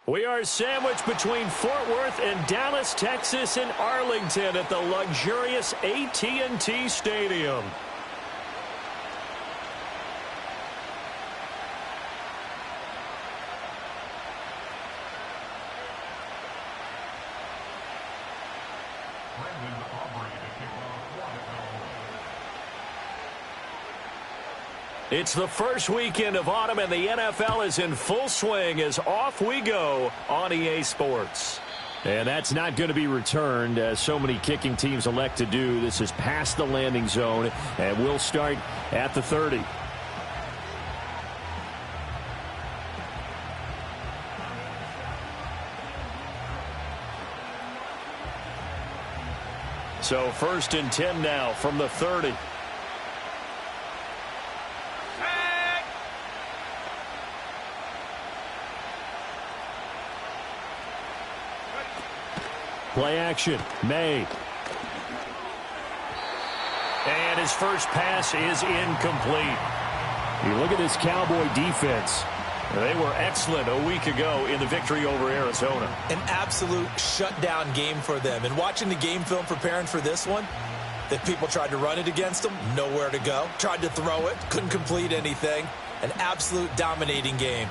We are sandwiched between Fort Worth and Dallas, Texas, and Arlington at the luxurious AT&T Stadium. It's the first weekend of autumn, and the NFL is in full swing as off we go on EA Sports. And that's not going to be returned, as so many kicking teams elect to do. This is past the landing zone, and we'll start at the 30. So 1st and 10 now from the 30. Play action, May. And his first pass is incomplete. You look at this Cowboy defense. They were excellent a week ago in the victory over Arizona. An absolute shutdown game for them. And watching the game film preparing for this one, that people tried to run it against them, nowhere to go. Tried to throw it, couldn't complete anything. An absolute dominating game.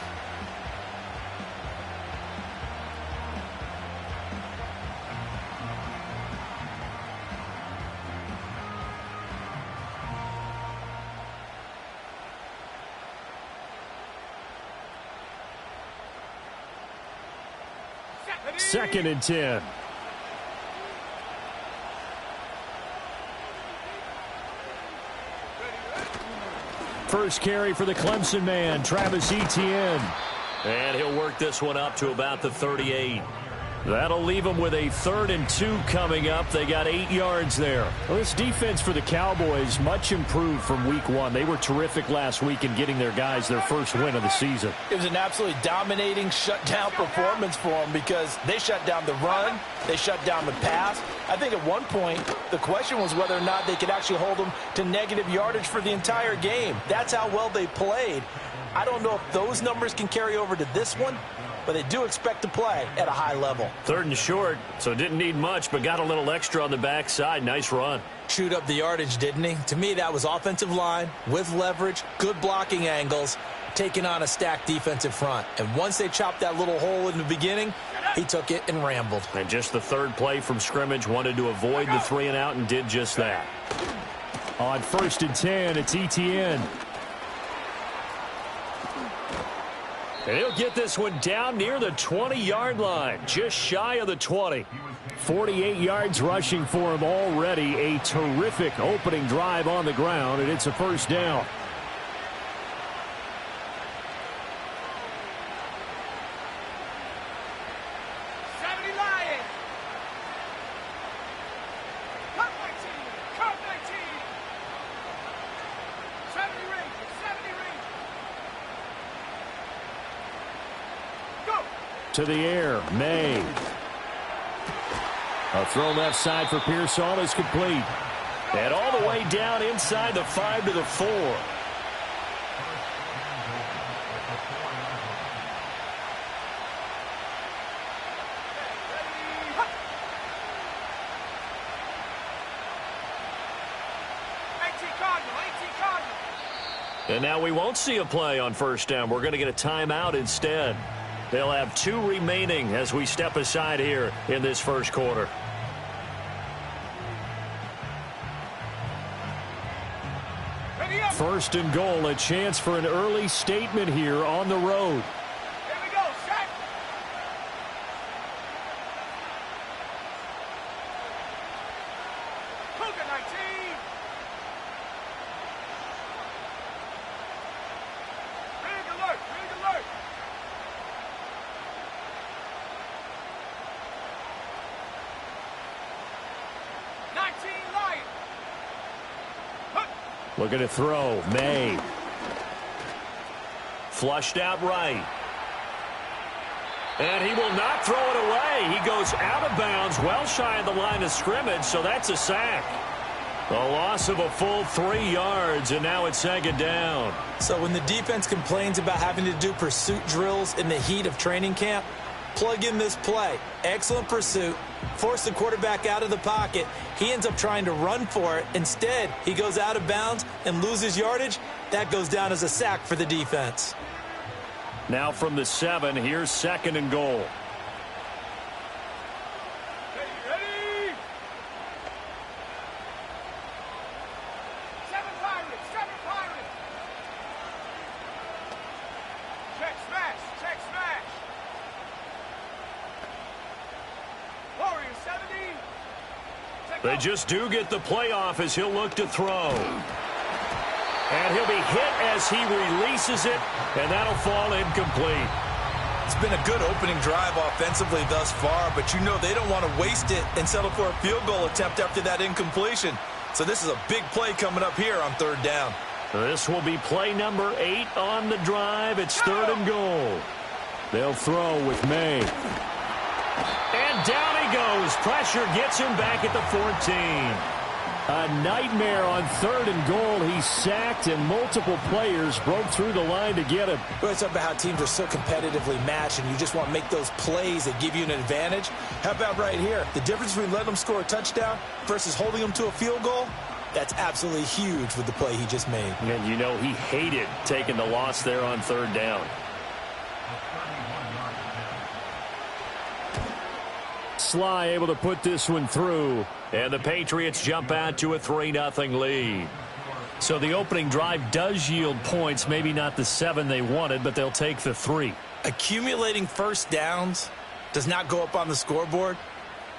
Second and 10. First carry for the Clemson man, Travis Etienne. And he'll work this one up to about the 38. That'll leave them with a 3rd and 2 coming up. They got 8 yards there. Well, this defense for the Cowboys, much improved from week 1. They were terrific last week in getting their guys their first win of the season. It was an absolutely dominating shutdown performance for them because they shut down the run, they shut down the pass. I think at one point the question was whether or not they could actually hold them to negative yardage for the entire game. That's how well they played. I don't know if those numbers can carry over to this one, but they do expect to play at a high level. 3rd and short, so didn't need much, but got a little extra on the backside. Nice run. Chewed up the yardage, didn't he? To me, that was offensive line with leverage, good blocking angles, taking on a stacked defensive front. And once they chopped that little hole in the beginning, he took it and rambled. And just the 3rd play from scrimmage, wanted to avoid the 3 and out and did just that. On 1st and 10, it's Etienne. And he'll get this one down near the 20-yard line, just shy of the 20. 48 yards rushing for him already. A terrific opening drive on the ground, and it's a first down. To the air, May. A throw left side for Pearsall is complete. And all the way down inside the 5 to the 4. And now we won't see a play on first down. We're going to get a timeout instead. They'll have 2 remaining as we step aside here in this first quarter. First and goal, a chance for an early statement here on the road. Here we go, set. Cougar 19. Big alert, big alert. Looking to throw. May. Flushed out right. And he will not throw it away. He goes out of bounds, well shy of the line of scrimmage, so that's a sack. A loss of a full 3 yards, and now it's 2nd down. So when the defense complains about having to do pursuit drills in the heat of training camp, Plug in this play. Excellent pursuit. Force the quarterback out of the pocket. He ends up trying to run for it. Instead, he goes out of bounds and loses yardage. That goes down as a sack for the defense. Now from the 7, here's 2nd and goal. Ready? 7 Pirates, 7 Pirates. Check smash, check smash. Warriors 70. They just do get the play off as he'll look to throw. And he'll be hit as he releases it, and that'll fall incomplete. It's been a good opening drive offensively thus far, but you know they don't want to waste it and settle for a field goal attempt after that incompletion. So this is a big play coming up here on 3rd down. This will be play number 8 on the drive. It's 3rd and goal. They'll throw with May. And down he goes. Pressure gets him back at the 14. A nightmare on 3rd and goal. He's sacked, and multiple players broke through the line to get him. Well, it's about how teams are so competitively matched, and you just want to make those plays that give you an advantage. How about right here? The difference between letting them score a touchdown versus holding them to a field goal, that's absolutely huge with the play he just made. And you know he hated taking the loss there on 3rd down. Sly able to put this one through. And the Patriots jump out to a 3-0 lead. So the opening drive does yield points. Maybe not the 7 they wanted, but they'll take the 3. Accumulating first downs does not go up on the scoreboard,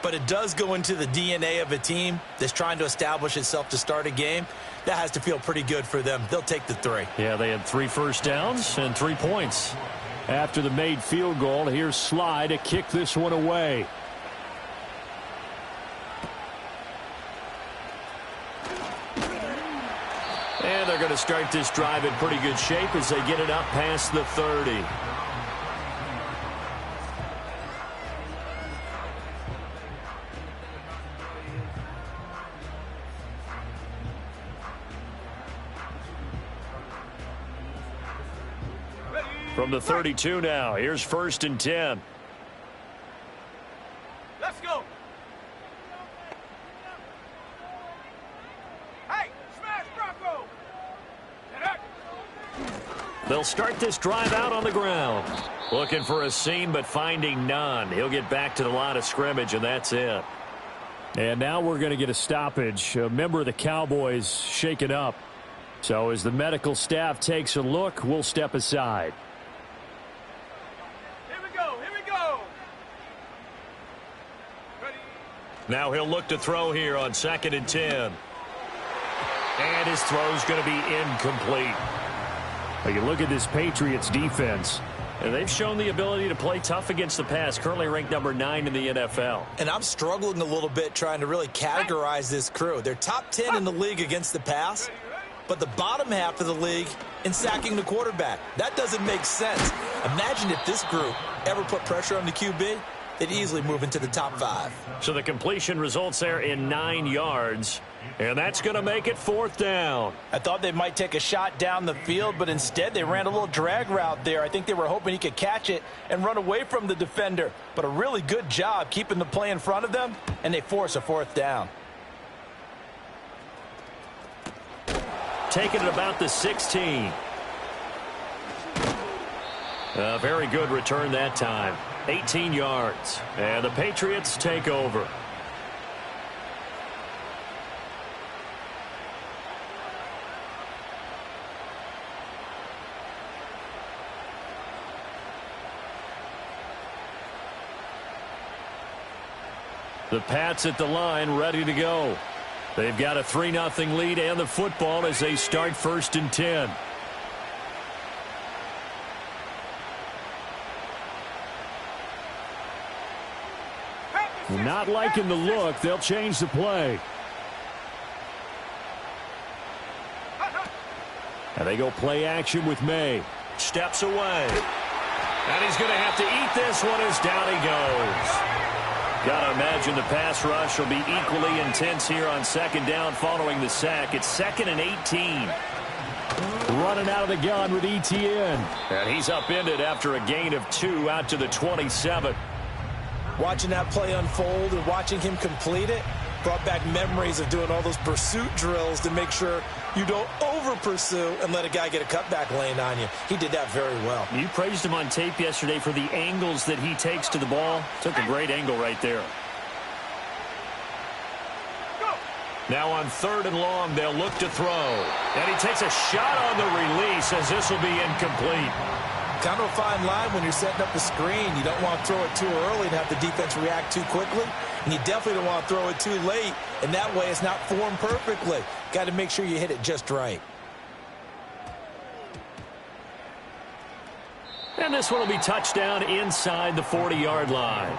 but it does go into the DNA of a team that's trying to establish itself to start a game. That has to feel pretty good for them. They'll take the 3. Yeah, they had 3 first downs and 3 points. After the made field goal, here's Sly to kick this one away. And they're going to start this drive in pretty good shape as they get it up past the 30. From the 32 now, here's 1st and 10. Let's go. Hey, smash Bronco. They'll start this drive out on the ground. Looking for a seam, but finding none. He'll get back to the line of scrimmage, and that's it. And now we're going to get a stoppage. A member of the Cowboys shaken up. So as the medical staff takes a look, we'll step aside. Here we go, here we go. Ready? Now he'll look to throw here on 2nd and 10. And his throw's going to be incomplete. Well, you look at this Patriots defense, and they've shown the ability to play tough against the pass, currently ranked number 9 in the NFL. And I'm struggling a little bit trying to really categorize this crew. They're top 10 in the league against the pass, but the bottom half of the league in sacking the quarterback. That doesn't make sense. Imagine if this group ever put pressure on the QB, they'd easily move into the top 5. So the completion results there in 9 yards. And that's going to make it 4th down. I thought they might take a shot down the field, but instead they ran a little drag route there. I think they were hoping he could catch it and run away from the defender. But a really good job keeping the play in front of them, and they force a 4th down. Taking it about the 16. A very good return that time. 18 yards. And the Patriots take over. The Pats at the line, ready to go. They've got a 3-0 lead and the football as they start 1st and 10. Not liking the look. They'll change the play. And they go play action with May. Steps away. And he's going to have to eat this one as down he goes. Got to imagine the pass rush will be equally intense here on 2nd down following the sack. It's 2nd and 18. Running out of the gun with ETN. And he's upended after a gain of 2 out to the 27. Watching that play unfold and watching him complete it brought back memories of doing all those pursuit drills to make sure you don't over-pursue and let a guy get a cutback lane on you. He did that very well. You praised him on tape yesterday for the angles that he takes to the ball. Took a great angle right there. Now on 3rd and long, they'll look to throw. And he takes a shot on the release as this will be incomplete. Kind of a fine line when you're setting up a screen. You don't want to throw it too early and have the defense react too quickly. And you definitely don't want to throw it too late. And that way it's not formed perfectly. Got to make sure you hit it just right. And this one will be touchdown inside the 40-yard line.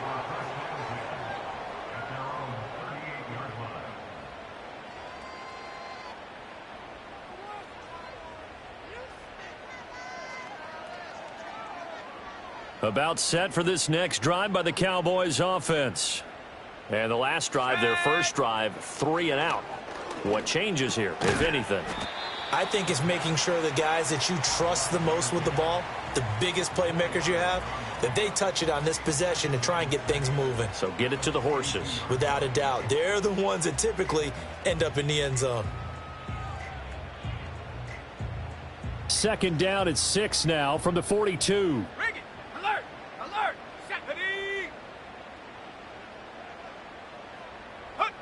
About set for this next drive by the Cowboys offense. And the last drive, their first drive, 3 and out. What changes here, if anything? I think it's making sure the guys that you trust the most with the ball, the biggest playmakers you have, that they touch it on this possession and try and get things moving. So get it to the horses. Without a doubt. They're the ones that typically end up in the end zone. 2nd down at 6 now from the 42. Bring it. Alert. Alert. Set. Ready. Hunt.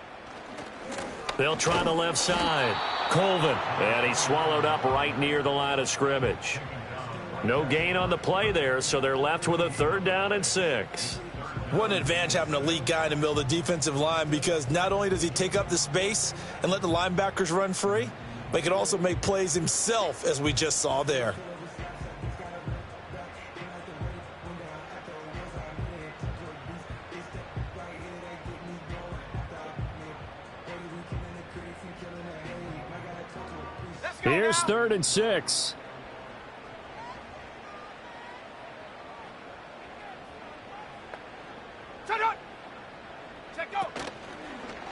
They'll try the left side. Colvin. And he's swallowed up right near the line of scrimmage. No gain on the play there, so they're left with a 3rd down and 6. What an advantage having an elite guy in the middle of the defensive line, because not only does he take up the space and let the linebackers run free, but he can also make plays himself, as we just saw there. Here's 3rd and 6.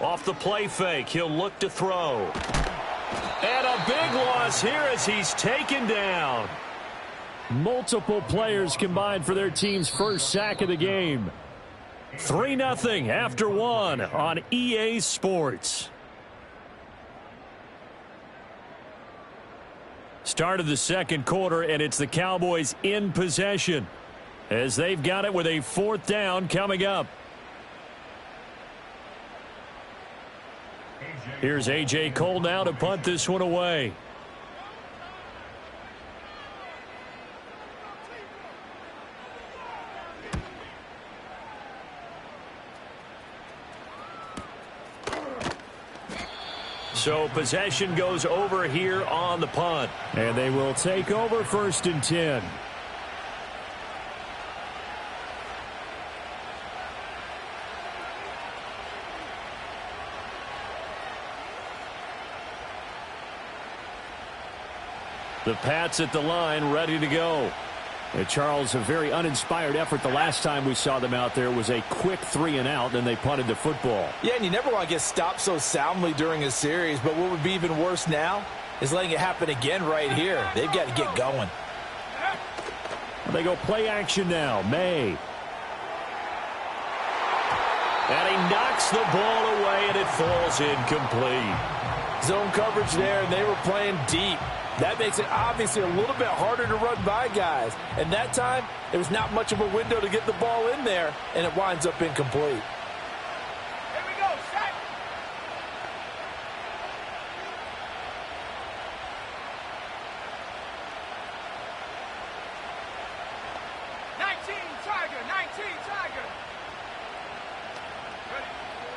Off the play fake, he'll look to throw. And a big loss here as he's taken down. Multiple players combined for their team's first sack of the game. 3-0 after 1 on EA Sports. Start of the 2nd quarter, and it's the Cowboys in possession as they've got it with a 4th down coming up. Here's A.J. Cole now to punt this one away. So possession goes over here on the punt. And they will take over 1st and 10. The Pats at the line, ready to go. And Charles, a very uninspired effort the last time we saw them out there was a quick 3 and out, and they punted the football. Yeah, and you never want to get stopped so soundly during a series, but what would be even worse now is letting it happen again right here. They've got to get going. They go play action now. May. And he knocks the ball away, and it falls incomplete. Zone coverage there, and they were playing deep. That makes it obviously a little bit harder to run by guys. And that time, there was not much of a window to get the ball in there, and it winds up incomplete. Here we go. Set. Tiger.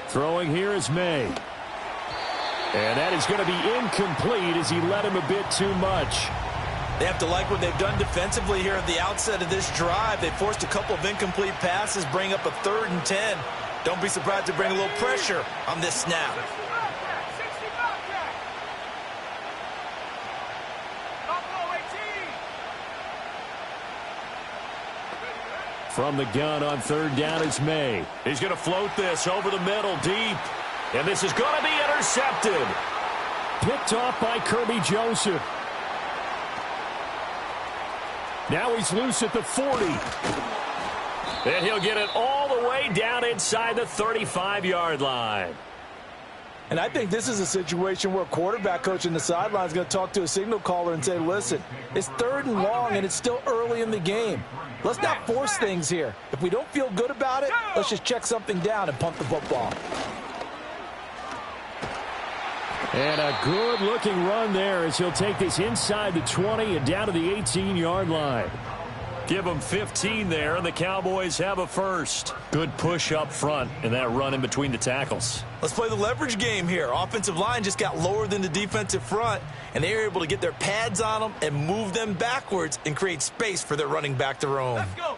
Throwing here is May. And that is going to be incomplete as he led him a bit too much. They have to like what they've done defensively here at the outset of this drive. They forced a couple of incomplete passes, bring up a 3rd and 10. Don't be surprised to bring a little pressure on this snap. From the gun on 3rd down is May. He's going to float this over the middle deep. And this is going to be intercepted. Picked off by Kirby Joseph. Now he's loose at the 40. And he'll get it all the way down inside the 35-yard line. And I think this is a situation where a quarterback coach in the sideline is going to talk to a signal caller and say, listen, it's 3rd and long and it's still early in the game. Let's not force things here. If we don't feel good about it, let's just check something down and pump the football. And a good-looking run there as he'll take this inside the 20 and down to the 18-yard line. Give them 15 there, and the Cowboys have a first. Good push up front in that run in between the tackles. Let's play the leverage game here. Offensive line just got lower than the defensive front, and they were able to get their pads on them and move them backwards and create space for their running back to roam. Let's go.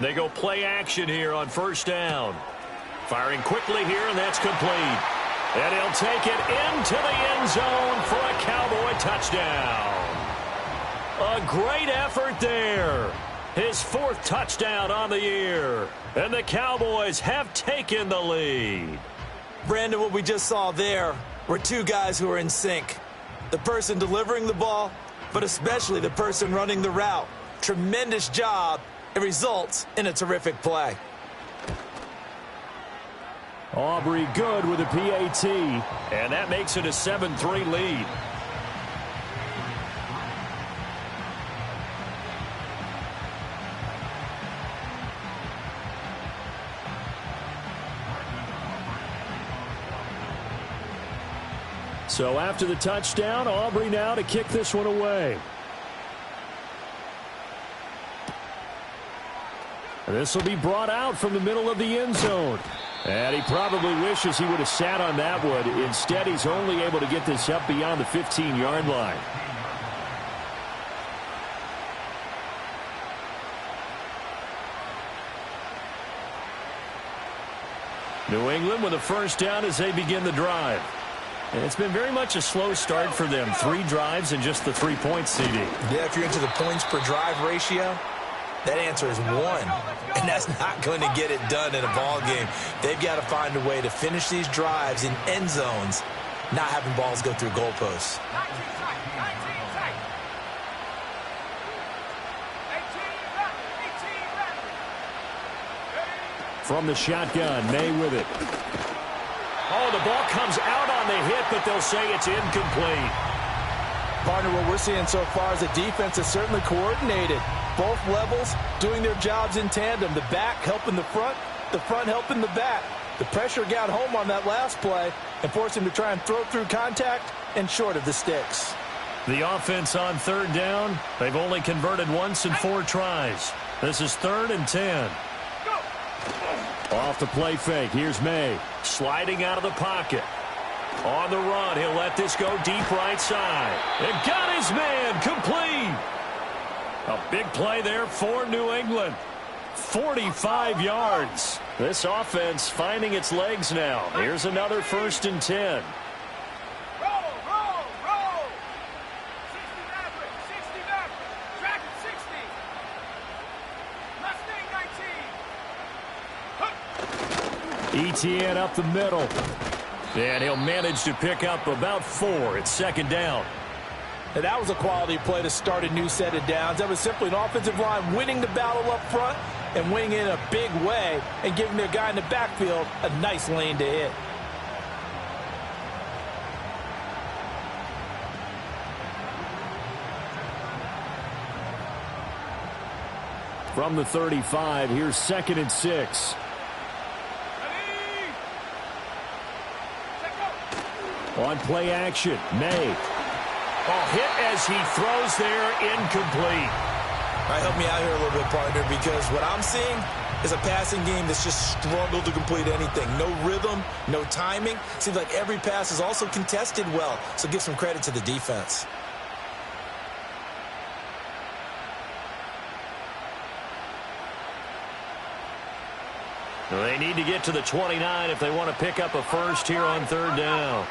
They go play action here on 1st down. Firing quickly here, and that's complete. And he'll take it into the end zone for a Cowboy touchdown. A great effort there. His 4th touchdown on the year. And the Cowboys have taken the lead. Brandon, what we just saw there were two guys who are in sync. The person delivering the ball, but especially the person running the route. Tremendous job. It results in a terrific play. Aubrey good with a PAT. And that makes it a 7-3 lead. So after the touchdown, Aubrey now to kick this one away. This will be brought out from the middle of the end zone. And he probably wishes he would have sat on that one. Instead, he's only able to get this up beyond the 15-yard line. New England with a first down as they begin the drive. And it's been very much a slow start for them. 3 drives and just the 3-point CD. Yeah, if you're into the points per drive ratio, that answer is 1. And that's not going to get it done in a ball game. They've got to find a way to finish these drives in end zones, not having balls go through goalposts. 19 tight. 19 tight. 18 left. From the shotgun, May with it. Oh, the ball comes out on the hit, but they'll say it's incomplete. Partner, what we're seeing so far is the defense is certainly coordinated. Both levels doing their jobs in tandem. The back helping the front helping the back. The pressure got home on that last play and forced him to try and throw through contact and short of the sticks. The offense on 3rd down, they've only converted once in 4 tries. This is 3rd and 10. Off the play fake, here's May. Sliding out of the pocket. On the run, he'll let this go deep right side. And got his man complete. A big play there for New England. 45 yards. This offense finding its legs now. Here's another 1st and 10. Roll. 60 Maverick. 60 Maverick. Dragon 60. Mustang 19. Etienne up the middle. And he'll manage to pick up about 4. It's 2nd down. Now, that was a quality play to start a new set of downs. That was simply an offensive line winning the battle up front and winning in a big way and giving their guy in the backfield a nice lane to hit. From the 35, here's 2nd and 6. On play action, May. Oh, hit as he throws there, incomplete. All right, help me out here a little bit, partner, because what I'm seeing is a passing game that's just struggled to complete anything. No rhythm, no timing. Seems like every pass is also contested well, so give some credit to the defense. They need to get to the 29 if they want to pick up a first here on 3rd down.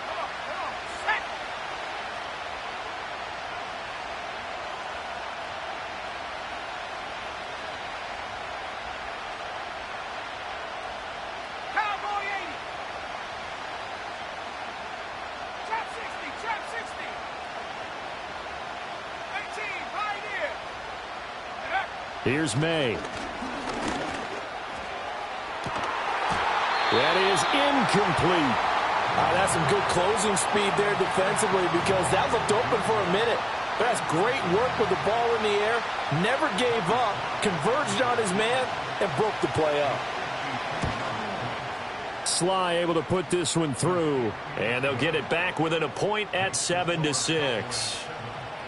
Here's May. That is incomplete. That's some good closing speed there defensively because that looked open for a minute. But that's great work with the ball in the air. Never gave up, converged on his man, and broke the play up. Sly able to put this one through. And they'll get it back within a point at 7-6.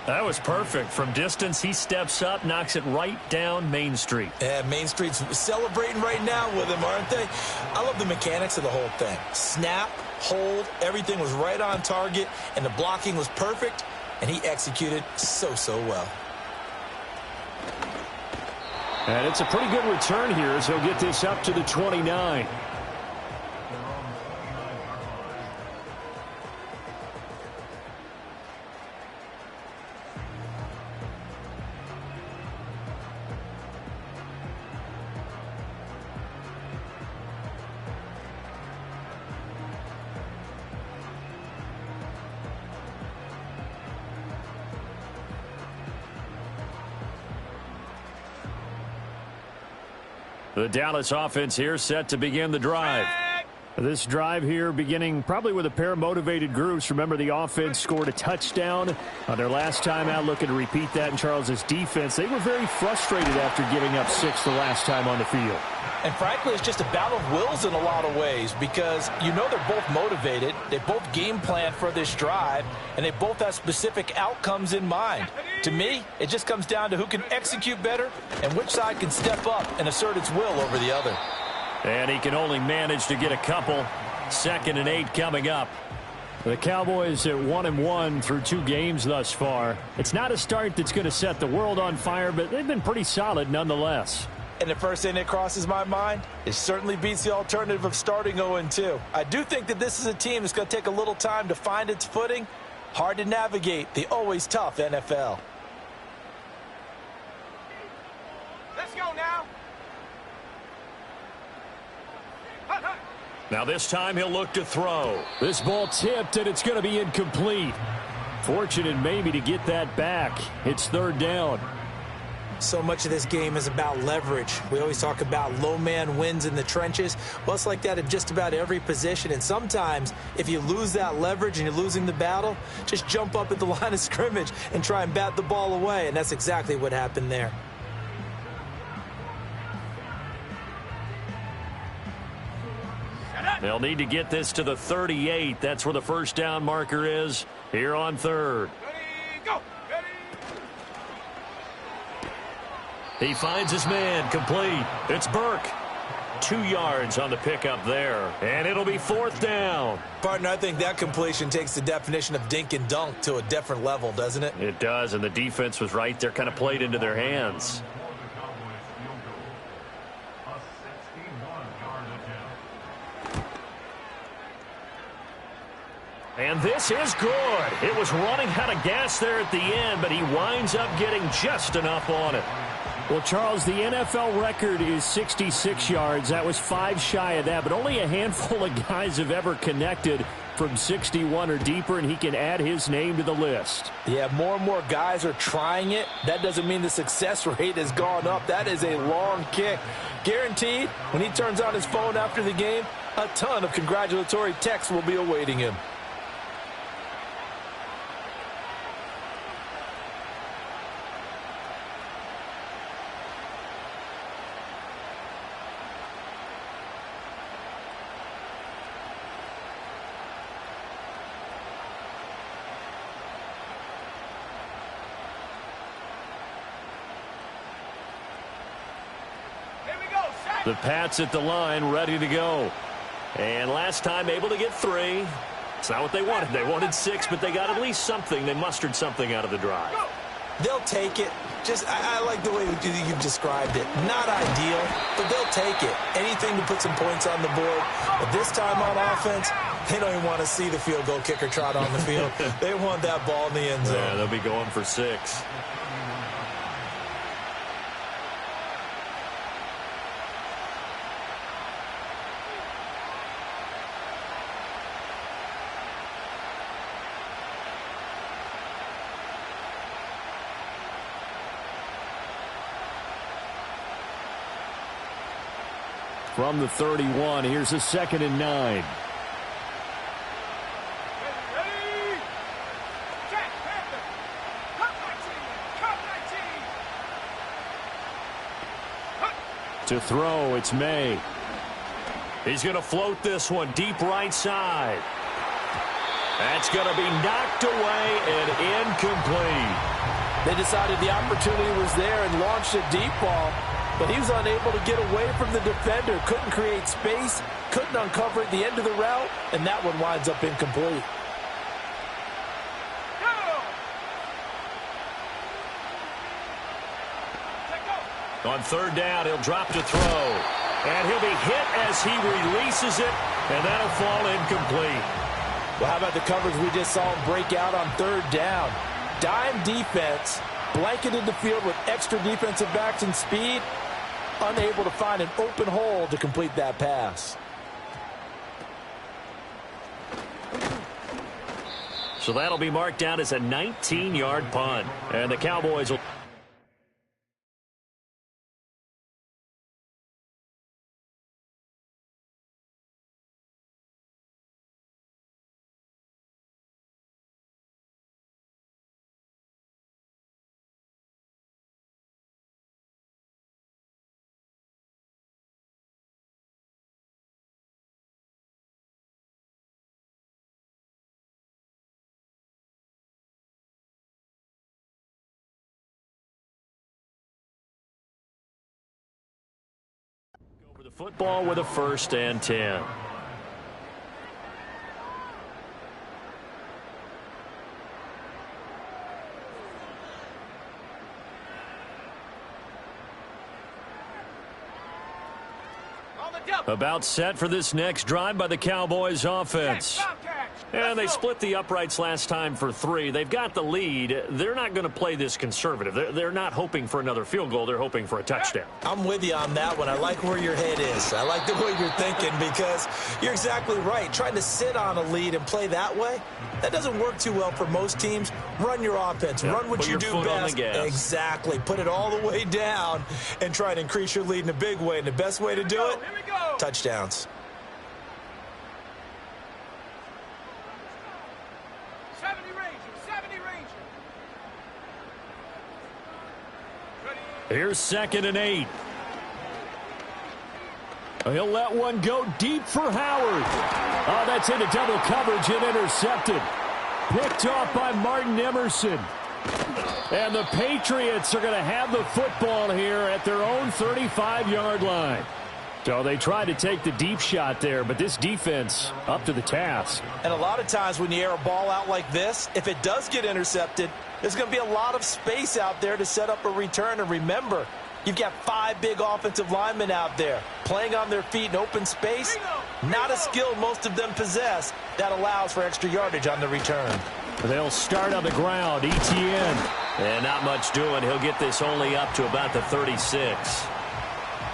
That was perfect. From distance, he steps up, knocks it right down Main Street. Yeah, Main Street's celebrating right now with him, aren't they? I love the mechanics of the whole thing. Snap, hold, everything was right on target, and the blocking was perfect, and he executed so well. And it's a pretty good return here as he'll get this up to the 29. The Dallas offense here set to begin the drive. This drive here beginning probably with a pair of motivated groups. Remember, the offense scored a touchdown on their last time out, looking to repeat that in Charles's defense. They were very frustrated after giving up 6 the last time on the field. And frankly, it's just a battle of wills in a lot of ways because you know they're both motivated. They both game plan for this drive, and they both have specific outcomes in mind. To me, it just comes down to who can execute better and which side can step up and assert its will over the other. And he can only manage to get a couple. 2nd and 8 coming up. The Cowboys at 1-1 through 2 games thus far. It's not a start that's going to set the world on fire, but they've been pretty solid nonetheless. And the first thing that crosses my mind, it certainly beats the alternative of starting 0-2. I do think that this is a team that's going to take a little time to find its footing. Hard to navigate the always tough NFL. Let's go now. Now this time he'll look to throw. This ball tipped, and it's going to be incomplete. Fortunate maybe to get that back. It's 3rd down. So much of this game is about leverage. We always talk about low man wins in the trenches. Well, it's like that in just about every position. And sometimes, if you lose that leverage and you're losing the battle, just jump up at the line of scrimmage and try and bat the ball away. And that's exactly what happened there. They'll need to get this to the 38. That's where the first down marker is here on 3rd. Ready, go. Ready. He finds his man, complete. It's Burke. 2 yards on the pickup there. And it'll be 4th down. Partner, I think that completion takes the definition of dink and dunk to a different level, doesn't it? It does, and the defense was right there, kind of played into their hands. And this is good. It was running out of gas there at the end, but he winds up getting just enough on it. Well, Charles, the NFL record is 66 yards. That was 5 shy of that, but only a handful of guys have ever connected from 61 or deeper, and he can add his name to the list. Yeah, more and more guys are trying it. That doesn't mean the success rate has gone up. That is a long kick. Guaranteed, when he turns on his phone after the game, a ton of congratulatory texts will be awaiting him. The Pats at the line, ready to go. And last time able to get 3. It's not what they wanted. They wanted 6, but they got at least something. They mustered something out of the drive. They'll take it. I like the way you described it. Not ideal, but they'll take it. Anything to put some points on the board. But this time on offense, they don't even want to see the field goal kicker trot on the field. They want that ball in the end zone. Yeah, they'll be going for 6. From the 31, here's a 2nd and 9. Ready? Jack Panther. Cut 19. Cut 19. To throw, it's May. He's going to float this one deep right side. That's going to be knocked away and incomplete. They decided the opportunity was there and launched a deep ball, but he was unable to get away from the defender, couldn't create space, couldn't uncover at the end of the route, and that one winds up incomplete. On 3rd down, he'll drop to throw. And he'll be hit as he releases it, and that'll fall incomplete. Well, how about the coverage we just saw him break out on 3rd down? Dime defense, blanketed the field with extra defensive backs and speed, unable to find an open hole to complete that pass. So that'll be marked down as a 19-yard punt. And the Cowboys will... the football with a 1st and 10. About set for this next drive by the Cowboys offense. And they split the uprights last time for 3. They've got the lead. They're not going to play this conservative. They're not hoping for another field goal. They're hoping for a touchdown. I'm with you on that one. I like where your head is. I like the way you're thinking because you're exactly right. Trying to sit on a lead and play that way, that doesn't work too well for most teams. Run your offense. Run what you do best. Exactly. Put it all the way down and try to increase your lead in a big way. And the best way to do it, touchdowns. 70 Rangers, 70 Rangers. Here's 2nd and 8. He'll let one go deep for Howard. Oh, that's into double coverage and intercepted. Picked off by Martin Emerson. And the Patriots are going to have the football here at their own 35-yard line. So they tried to take the deep shot there, but this defense up to the task. And a lot of times when you air a ball out like this, if it does get intercepted, there's going to be a lot of space out there to set up a return. And remember, you've got 5 big offensive linemen out there playing on their feet in open space. Not a skill most of them possess that allows for extra yardage on the return. They'll start on the ground. Etienne. And not much doing. He'll get this only up to about the 36.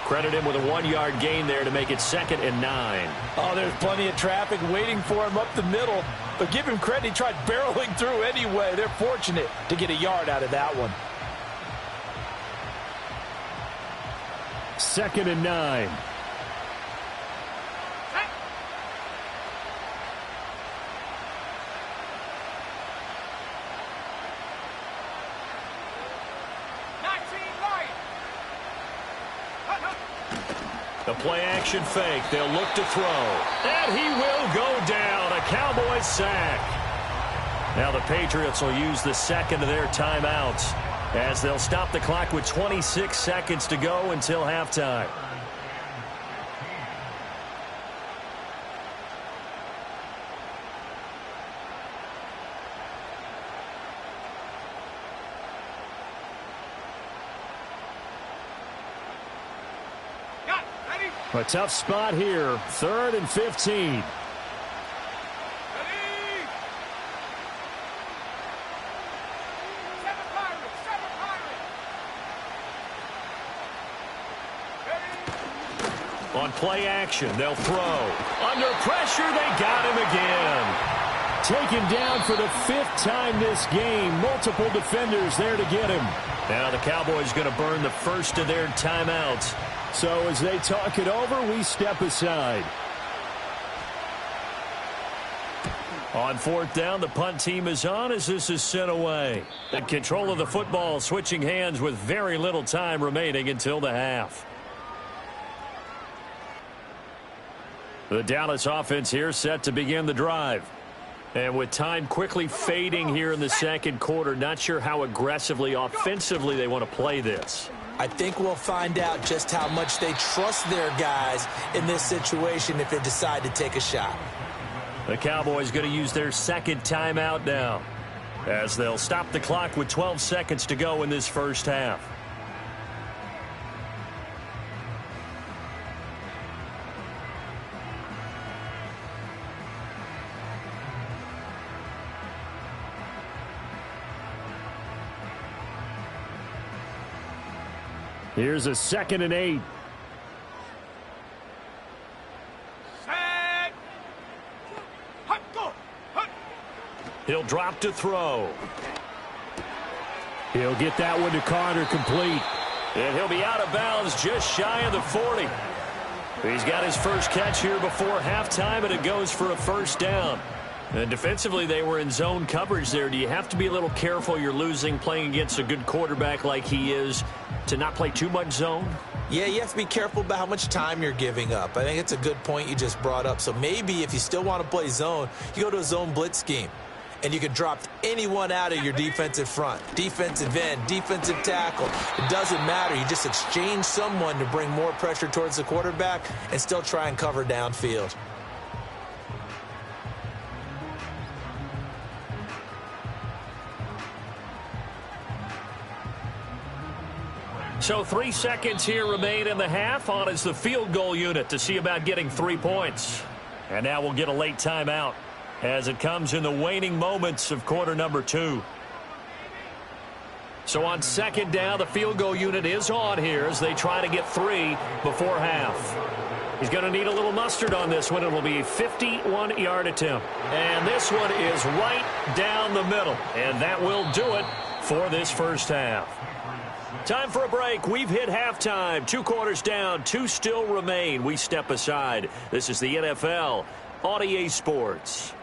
Credit him with a 1-yard gain there to make it 2nd and 9. Oh, there's plenty of traffic waiting for him up the middle. But give him credit, he tried barreling through anyway. They're fortunate to get a yard out of that one. 2nd and 9. The play-action fake. They'll look to throw. And he will go down. A Cowboys sack. Now the Patriots will use the 2nd of their timeouts as they'll stop the clock with 26 seconds to go until halftime. A tough spot here. 3rd and 15. On play action, they'll throw. Under pressure, they got him again. Taken down for the 5th time this game. Multiple defenders there to get him. Now the Cowboys going to burn the first of their timeouts. So as they talk it over, we step aside. On fourth down, the punt team is on as this is sent away. In control of the football, switching hands with very little time remaining until the half. The Dallas offense here set to begin the drive. And with time quickly fading here in the second quarter, not sure how aggressively, offensively they want to play this. I think we'll find out just how much they trust their guys in this situation if they decide to take a shot. The Cowboys going to use their second timeout now, as they'll stop the clock with 12 seconds to go in this first half. Here's a 2nd and 8. Set. Hut, go. Hut. He'll drop to throw. He'll get that one to Carter, complete. And he'll be out of bounds just shy of the 40. He's got his first catch here before halftime, and it goes for a first down. And defensively, they were in zone coverage there. Do you have to be a little careful? You're losing playing against a good quarterback like he is to not play too much zone? Yeah, you have to be careful about how much time you're giving up. I think it's a good point you just brought up. So maybe if you still want to play zone, you go to a zone blitz scheme. And you can drop anyone out of your defensive front. Defensive end, defensive tackle. It doesn't matter. You just exchange someone to bring more pressure towards the quarterback and still try and cover downfield. So 3 seconds here remain in the half. On is the field goal unit to see about getting 3 points. And now we'll get a late timeout as it comes in the waning moments of quarter number 2. So on second down, the field goal unit is on here as they try to get 3 before half. He's going to need a little mustard on this one. It will be a 51-yard attempt. And this one is right down the middle. And that will do it for this first half. Time for a break. We've hit halftime. 2 quarters down, 2 still remain. We step aside. This is the NFL on EA Sports.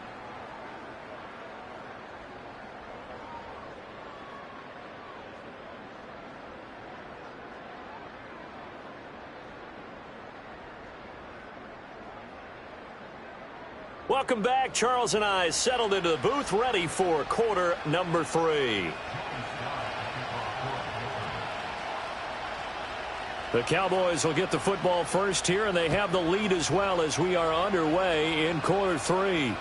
Welcome back. Charles and I settled into the booth, ready for quarter number 3. The Cowboys will get the football first here, and they have the lead as well as we are underway in quarter 3.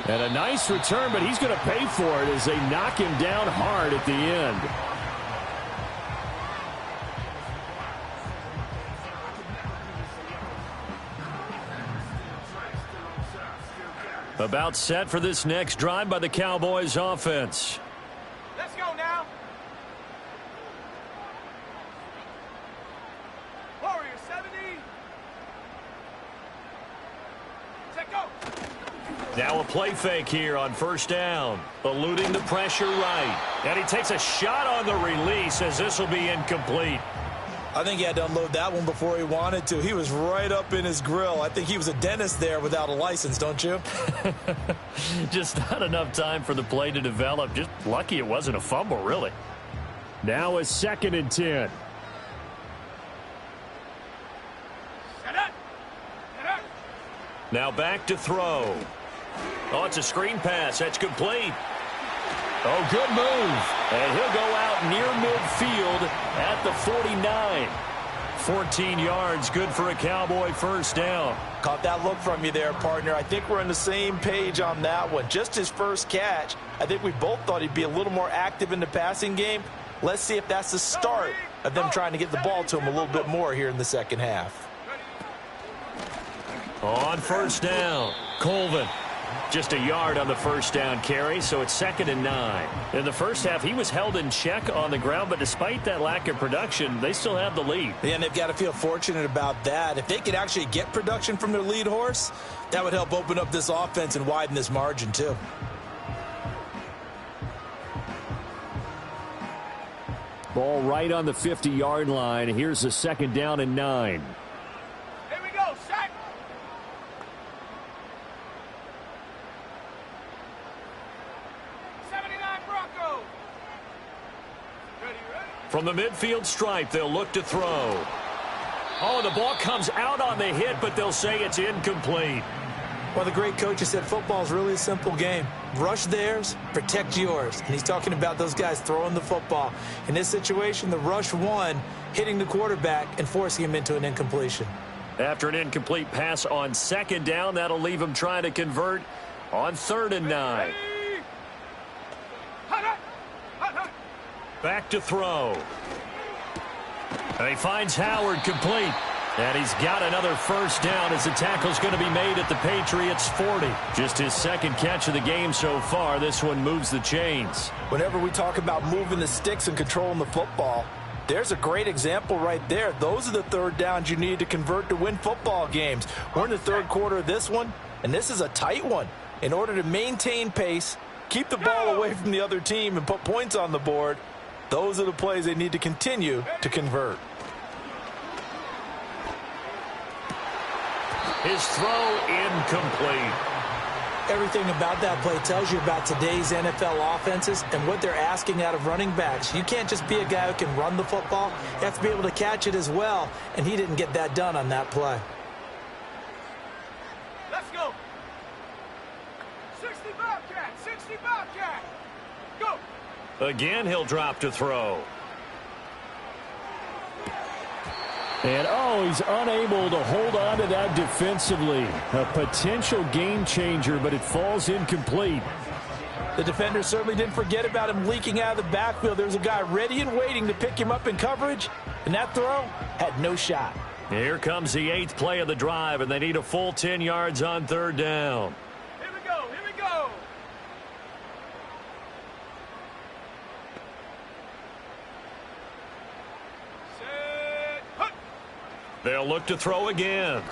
And a nice return, but he's going to pay for it as they knock him down hard at the end. About set for this next drive by the Cowboys offense. Let's go now. Warrior 70. Set go. Now a play fake here on first down. Eluding the pressure right. And he takes a shot on the release as this will be incomplete. I think he had to unload that one before he wanted to. He was right up in his grill. I think he was a dentist there without a license, don't you? Just not enough time for the play to develop. Just lucky it wasn't a fumble, really. Now a 2nd and 10. Set up. Set up. Now back to throw. Oh, it's a screen pass. That's complete. Oh, good move. And he'll go out near midfield at the 49. 14 yards, good for a Cowboy first down. Caught that look from you there, partner. I think we're on the same page on that one. Just his first catch. I think we both thought he'd be a little more active in the passing game. Let's see if that's the start of them trying to get the ball to him a little bit more here in the second half. On first down, Colvin. Just a yard on the first down carry, so it's 2nd and 9. In the first half, he was held in check on the ground, but despite that lack of production, they still have the lead. Yeah, and they've got to feel fortunate about that. If they could actually get production from their lead horse, that would help open up this offense and widen this margin, too. Ball right on the 50-yard line. Here's a second down and 9. Here we go, set. Broncos. Ready. From the midfield stripe, they'll look to throw. Oh, the ball comes out on the hit, but they'll say it's incomplete. Well, the great coach has said football is really a simple game. Rush theirs, protect yours. And he's talking about those guys throwing the football. In this situation, the rush won, hitting the quarterback and forcing him into an incompletion. After an incomplete pass on second down, that'll leave him trying to convert on 3rd and 9. Back to throw. And he finds Howard complete. And he's got another first down as the tackle's going to be made at the Patriots' 40. Just his second catch of the game so far. This one moves the chains. Whenever we talk about moving the sticks and controlling the football, there's a great example right there. Those are the third downs you need to convert to win football games. We're in the third quarter of this one, and this is a tight one. In order to maintain pace, keep the ball away from the other team, and put points on the board, those are the plays they need to continue to convert. His throw incomplete. Everything about that play tells you about today's NFL offenses and what they're asking out of running backs. You can't just be a guy who can run the football. You have to be able to catch it as well, and he didn't get that done on that play. Let's go. 60 Bobcat, 60 Bobcat. Go. Again, he'll drop to throw. And, oh, he's unable to hold on to that defensively. A potential game changer, but it falls incomplete. The defender certainly didn't forget about him leaking out of the backfield. There's a guy ready and waiting to pick him up in coverage, and that throw had no shot. Here comes the 8th play of the drive, and they need a full 10 yards on 3rd down. Here we go, here we go. They'll look to throw again.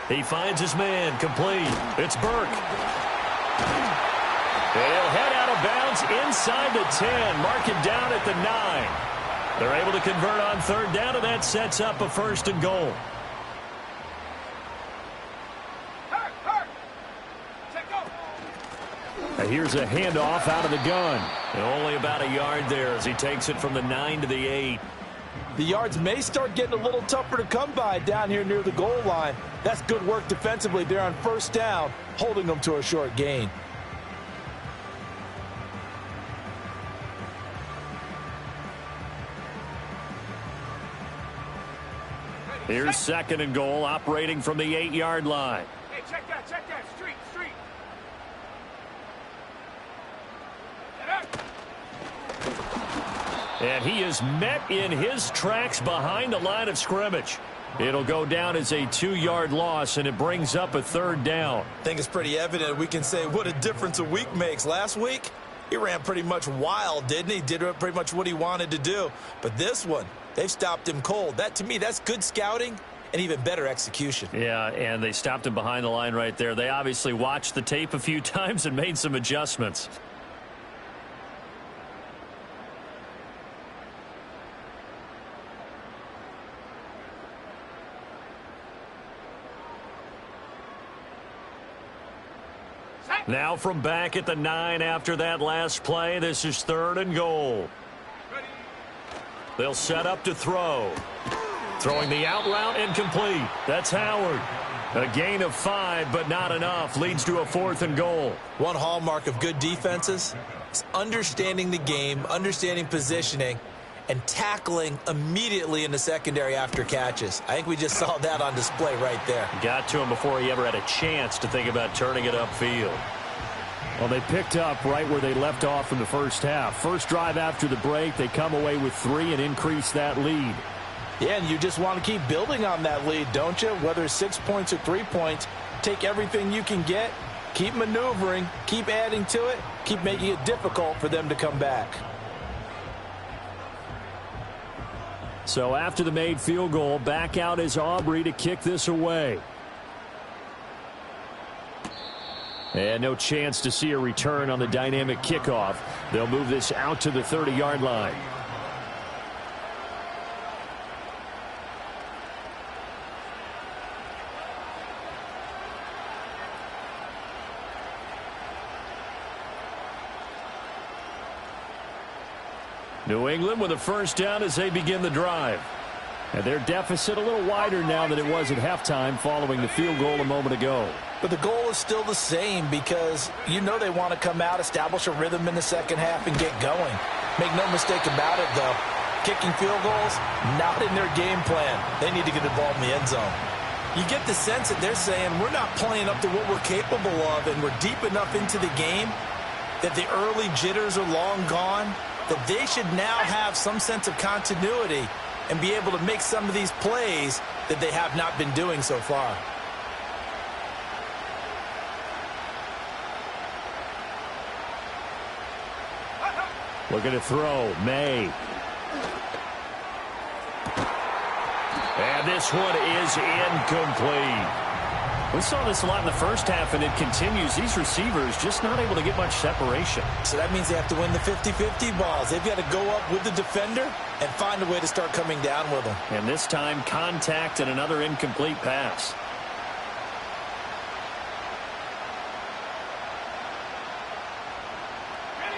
He finds his man complete. It's Burke. He'll head out of bounds inside the 10. Mark it down at the 9. They're able to convert on 3rd down, and that sets up a 1st and goal. Now here's a handoff out of the gun. And only about a yard there as he takes it from the 9 to the 8. The yards may start getting a little tougher to come by down here near the goal line. That's good work defensively there on 1st down, holding them to a short gain. Here's 2nd and goal, operating from the 8-yard line. Hey, check that, street. And he is met in his tracks behind the line of scrimmage. It'll go down as a 2-yard loss, and it brings up a 3rd down. I think it's pretty evident. We can say what a difference a week makes. Last week, he ran pretty much wild, didn't he? Did pretty much what he wanted to do. But this one, they've stopped him cold. That, to me, that's good scouting and even better execution. Yeah, and they stopped him behind the line right there. They obviously watched the tape a few times and made some adjustments. Now from back at the 9 after that last play, this is 3rd and goal. They'll set up to throw. Throwing the out route incomplete. That's Howard. A gain of 5, but not enough. Leads to a 4th and goal. One hallmark of good defenses is understanding the game, understanding positioning, and tackling immediately in the secondary after catches. I think we just saw that on display right there. Got to him before he ever had a chance to think about turning it upfield. Well, they picked up right where they left off in the first half. First drive after the break, they come away with 3 and increase that lead. Yeah, and you just want to keep building on that lead, don't you? Whether it's 6 points or 3 points, take everything you can get, keep maneuvering, keep adding to it, keep making it difficult for them to come back. So after the made field goal, back out is Aubrey to kick this away. And no chance to see a return on the dynamic kickoff. They'll move this out to the 30-yard line. New England with a first down as they begin the drive. And their deficit a little wider now than it was at halftime following the field goal a moment ago. But the goal is still the same because you know they want to come out, establish a rhythm in the second half, and get going. Make no mistake about it, though. Kicking field goals, not in their game plan. They need to get the ball in the end zone. You get the sense that they're saying we're not playing up to what we're capable of, and we're deep enough into the game that the early jitters are long gone, that they should now have some sense of continuity and be able to make some of these plays that they have not been doing so far. Looking to throw, May. And this one is incomplete. We saw this a lot in the first half, and it continues. These receivers just not able to get much separation. So that means they have to win the 50-50 balls. They've got to go up with the defender and find a way to start coming down with them. And this time, contact and another incomplete pass.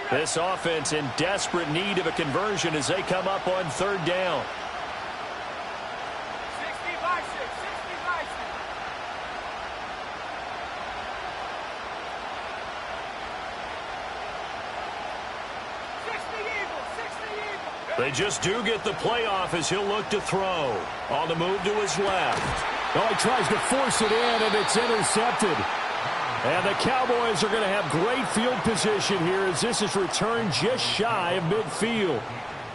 This offense in desperate need of a conversion as they come up on third down. 65-6, 65-6. They just do get the playoff as he'll look to throw. On the move to his left. Oh, he tries to force it in, and it's intercepted. And the Cowboys are going to have great field position here as this is returned just shy of midfield.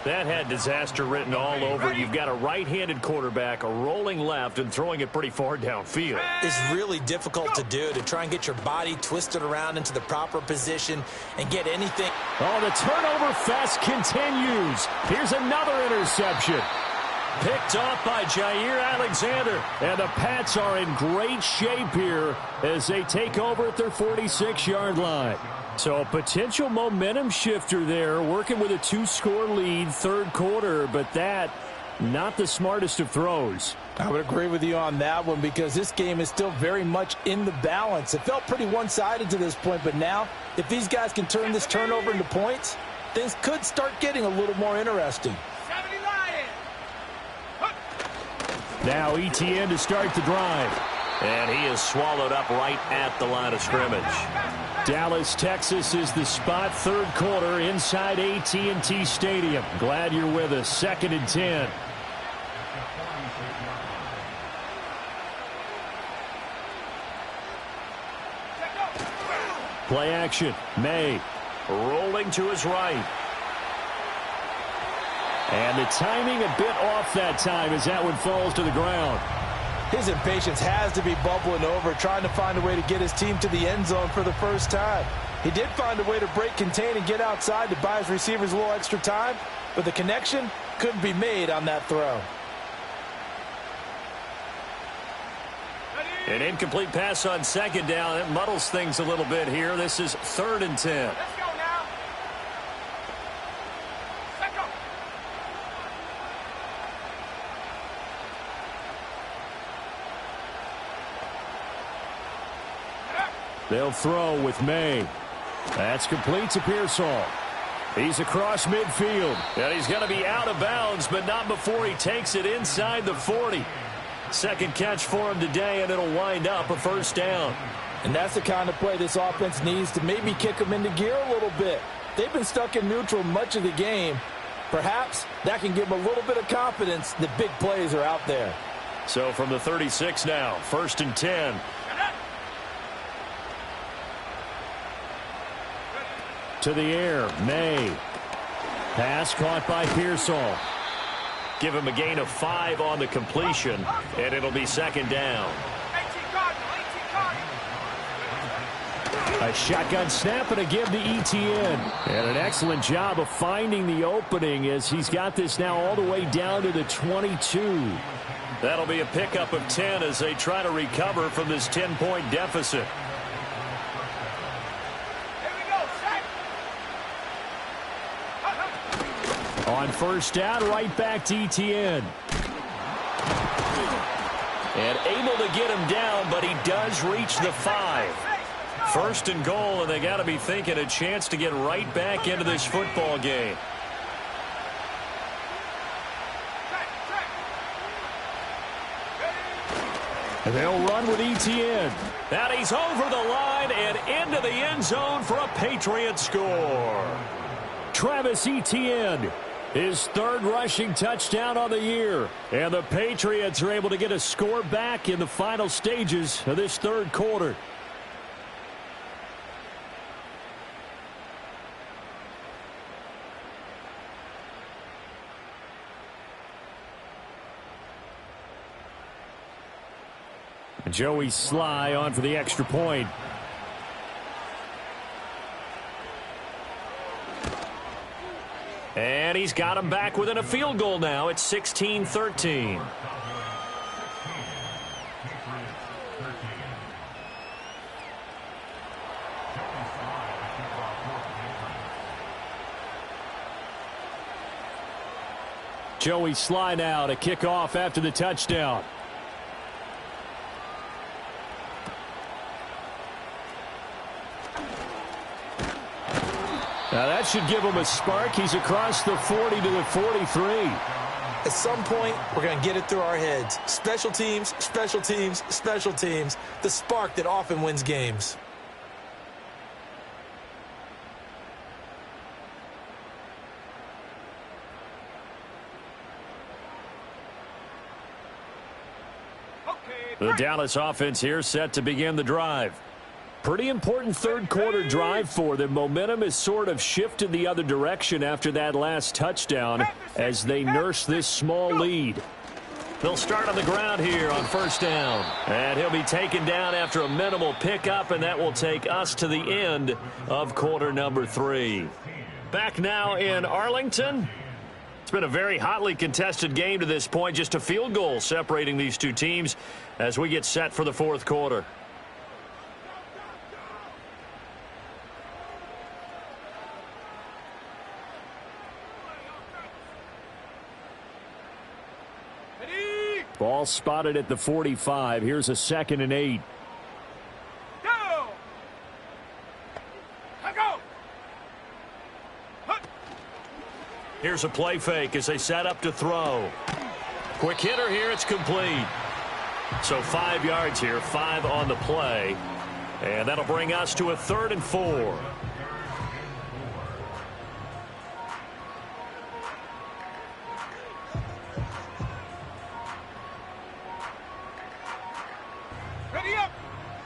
That had disaster written all over. You've got a right-handed quarterback, a rolling left, and throwing it pretty far downfield. It's really difficult to do, to try and get your body twisted around into the proper position and get anything. Oh, the turnover fest continues. Here's another interception. Picked off by Jair Alexander. And the Pats are in great shape here as they take over at their 46-yard line. So a potential momentum shifter there, working with a 2-score lead, third quarter, but that, not the smartest of throws. I would agree with you on that one because this game is still very much in the balance. It felt pretty one-sided to this point, but now, if these guys can turn this turnover into points, things could start getting a little more interesting. Now Etienne to start the drive. And he is swallowed up right at the line of scrimmage. Dallas, Texas is the spot, third quarter inside AT&T Stadium. Glad you're with us. 2nd and 10. Play action. May rolling to his right. And the timing a bit off that time as that one falls to the ground. His impatience has to be bubbling over, trying to find a way to get his team to the end zone for the first time. He did find a way to break, contain, and get outside to buy his receivers a little extra time, but the connection couldn't be made on that throw. An incomplete pass on second down. It muddles things a little bit here. This is 3rd and 10. Let's go now. Let's go. They'll throw with May. That's complete to Pearsall. He's across midfield. And he's going to be out of bounds, but not before he takes it inside the 40. Second catch for him today, and it'll wind up a first down. And that's the kind of play this offense needs to maybe kick them into gear a little bit. They've been stuck in neutral much of the game. Perhaps that can give them a little bit of confidence that big plays are out there. So from the 36 now, 1st and 10. To the air, May. Pass caught by Pearsall. Give him a gain of 5 on the completion, and it'll be 2nd down. A shotgun snap and a give to Etienne. And an excellent job of finding the opening as he's got this now all the way down to the 22. That'll be a pickup of 10 as they try to recover from this 10-point deficit. On first down, right back to Etienne. And able to get him down, but he does reach the 5. 1st and goal, and they got to be thinking a chance to get right back into this football game. And they'll run with ETN. And he's over the line and into the end zone for a Patriot score. Travis Etienne, his third rushing touchdown on the year. And the Patriots are able to get a score back in the final stages of this third quarter. Joey Sly on for the extra point. And he's got him back within a field goal now. It's 16-13. Joey Sly now to kick off after the touchdown. Now that should give him a spark. He's across the 40 to the 43. At some point, we're going to get it through our heads. Special teams, special teams, special teams. The spark that often wins games. The Dallas offense here set to begin the drive. Pretty important third quarter drive for them. Momentum has sort of shifted the other direction after that last touchdown as they nurse this small lead. They'll start on the ground here on first down. And he'll be taken down after a minimal pickup, and that will take us to the end of quarter number 3. Back now in Arlington. It's been a very hotly contested game to this point. Just a field goal separating these two teams as we get set for the fourth quarter. Ball spotted at the 45. Here's a 2nd and 8. Go! Go! Here's a play fake as they set up to throw. Quick hitter here. It's complete. So 5 yards here, 5 on the play. And that'll bring us to a 3rd and 4.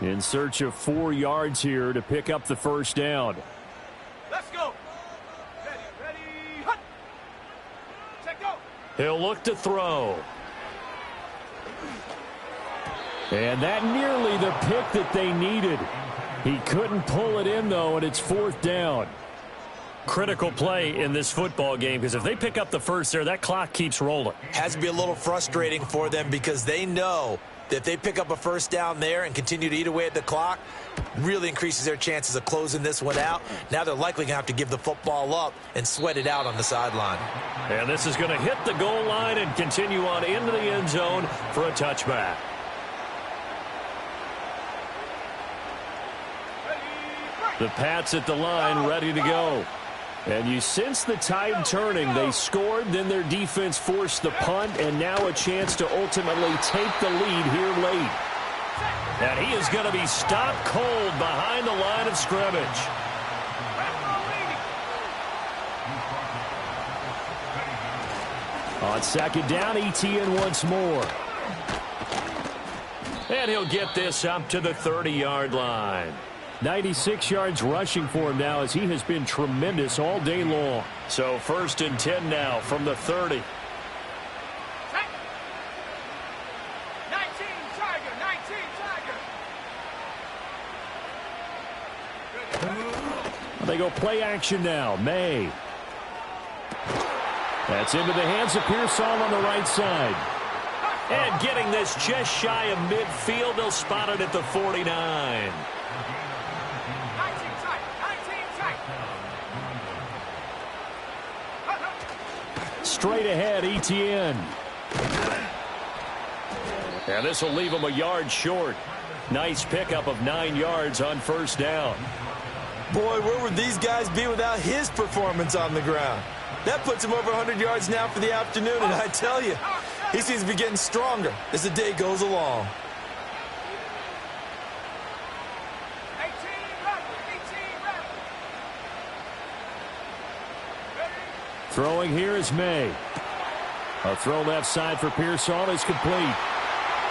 In search of 4 yards here to pick up the first down. Let's go. Ready, hut. Check go. He'll look to throw. And that nearly the pick that they needed. He couldn't pull it in, though, and it's 4th down. Critical play in this football game, because if they pick up the first there, that clock keeps rolling. Has to be a little frustrating for them because they know that if they pick up a first down there and continue to eat away at the clock, really increases their chances of closing this one out. Now they're likely going to have to give the football up and sweat it out on the sideline. And this is going to hit the goal line and continue on into the end zone for a touchback. The Pats at the line, ready to go. And you sense the tide turning. They scored, then their defense forced the punt, and now a chance to ultimately take the lead here late. And he is going to be stopped cold behind the line of scrimmage. On 2nd down, ETN once more. And he'll get this up to the 30-yard line. 96 yards rushing for him now as he has been tremendous all day long. So 1st and 10 now from the 30. 19 Tiger, 19 Tiger. They go play action now. May. That's into the hands of Pearsall on the right side. And getting this just shy of midfield, they'll spot it at the 49. Straight ahead, ETN. And this will leave him a yard short. Nice pickup of 9 yards on first down. Boy, where would these guys be without his performance on the ground? That puts him over 100 yards now for the afternoon, and I tell you, he seems to be getting stronger as the day goes along. Throwing here is May. A throw left side for Pearsall is complete.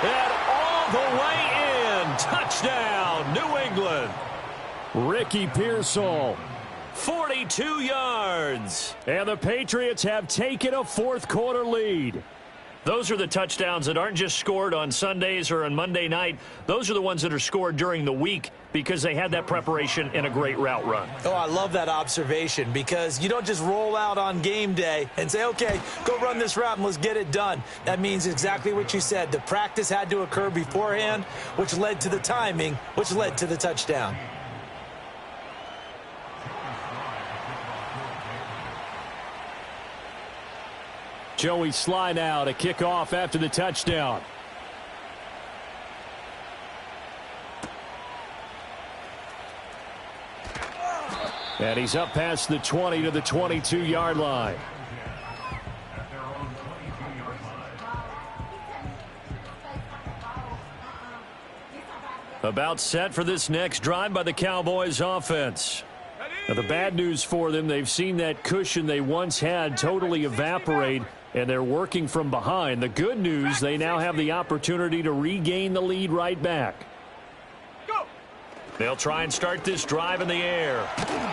And all the way in. Touchdown, New England. Ricky Pearsall. 42 yards. And the Patriots have taken a fourth quarter lead. Those are the touchdowns that aren't just scored on Sundays or on Monday night. Those are the ones that are scored during the week because they had that preparation and a great route run. Oh, I love that observation because you don't just roll out on game day and say, okay, go run this route and let's get it done. That means exactly what you said. The practice had to occur beforehand, which led to the timing, which led to the touchdown. Joey Sly now to kick off after the touchdown. And he's up past the 20 to the 22-yard line. About set for this next drive by the Cowboys offense. Now, the bad news for them, they've seen that cushion they once had totally evaporate, and they're working from behind. The good news, they now have the opportunity to regain the lead right back. They'll try and start this drive in the air.